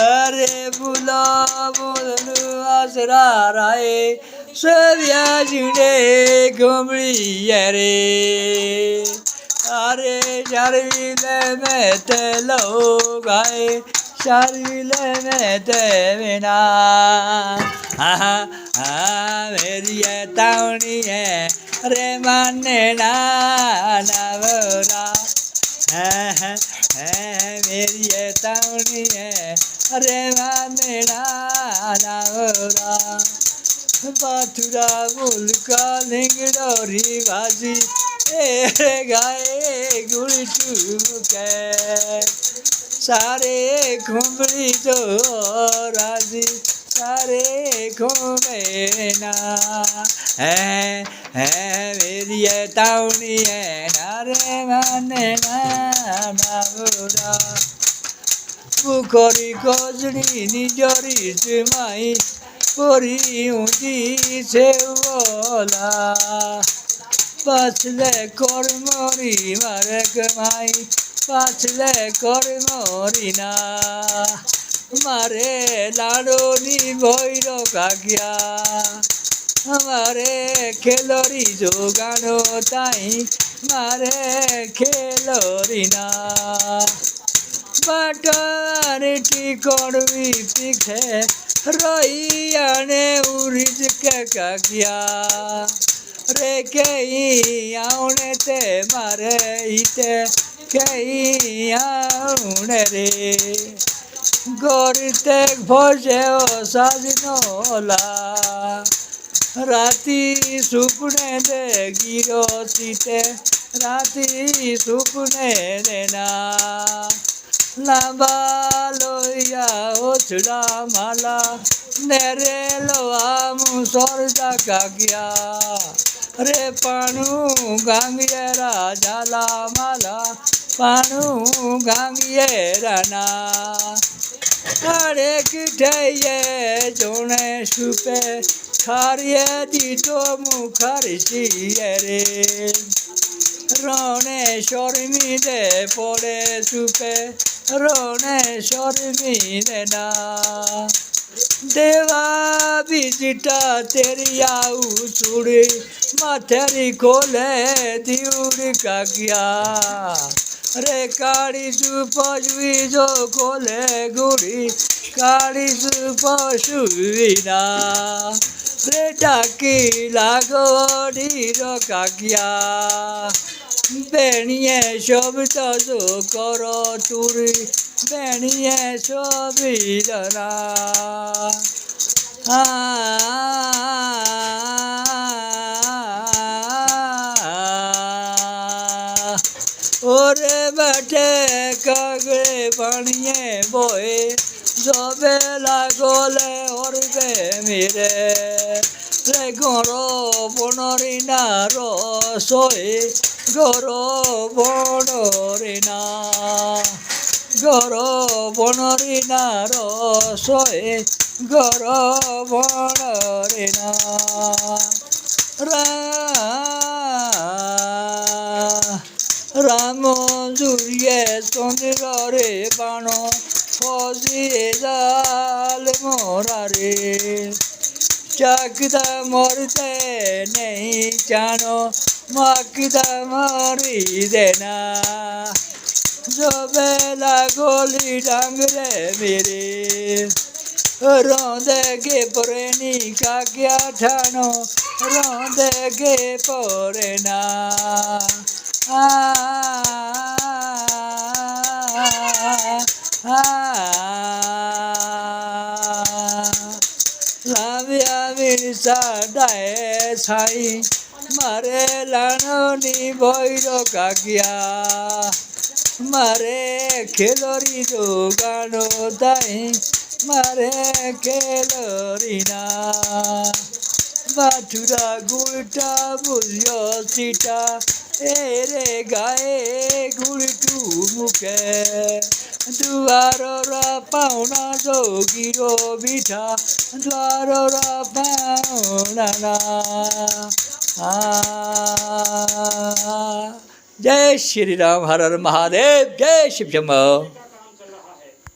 अरे बुला बोलू आसरा राय सव्या जिणे घुमड़ी रे अरे शर्मिले में ते लोग आए शर्मिले में ते बिना मेरी है तावनी है रे माने ना नवरा मेरी है तावनी है रे माने ना नवरा बाथुरा मुल्का लिंगडोरी बाजी ए गाए गुड़ी चुके सारे घुमड़ी जो राजी सारे घूमे ना है मेरी है तावनी है नारे माने ना नावरा पुखरी गजनी निजरी जुमाई परी ऊँची से बोला पाछले कर्मरी मारे कमाई पाछले कर्मरी ना मारे लाडोनी भैर काकिया हमारे खेलोरी जोगानो ताई मारे खेलोरी ना बाटारी करवी पीछे रही आने उरिज के काकिया रे कई आउने ते मारे इते कई आउने रे गौरते भोजे ओ साजनोला राती सुपने दे गिरो सीते राती सुपने देना लांबा लोया ओछड़ा माला नेरे लोआ मुसर जाका गया रे पानू गांगिये राजाला माला पानू गांगिये राना अरे किठे जोने सुपे खारिये दीटो मुखारिशी रे रोने शर्मी दे पड़े सुपे रोने शर्मी देना देवा बिजटा तेरी आऊ चूड़ी माथेरी खोले दिउड़ी का गया रे काड़ी सुपजुई जो खोले गुड़ी काड़ी सुपसुईना रे डाकी लागोड़ी रखा गया बेनिए शब्द जो करो तुरी बेनिए शबिदना ओरे बैठे कगड़े बनिए बोए जबे लागोले और गे मेरे रे गोरो बनरिना रसोए गोरो बनरिना गोरो बनरिना रसोए गोरो बनरिना राम जुरिए चंद्र रे बाणो फजिए जाल मोरा रे चाकदा मरते नहीं जानो माकदा मारी देना जो बेला गोली डांगरे मेरे रोंदे के परेनी का क्या ठानो रोंदे के परेना लाव्या मिर्सा डाए छाई मारे लानोनी भैर काकिया मारे खेलोरी जो गानो दाई मारे खेलोरीना बाथुरा गुलटा बुझ्यो सीटा एरे गाए गुलटू मुके दुआर रा पाउना जोगिरो बिठा द्वार रा पाउना ना जय श्री राम हर हर महादेव जय शिव शंभो।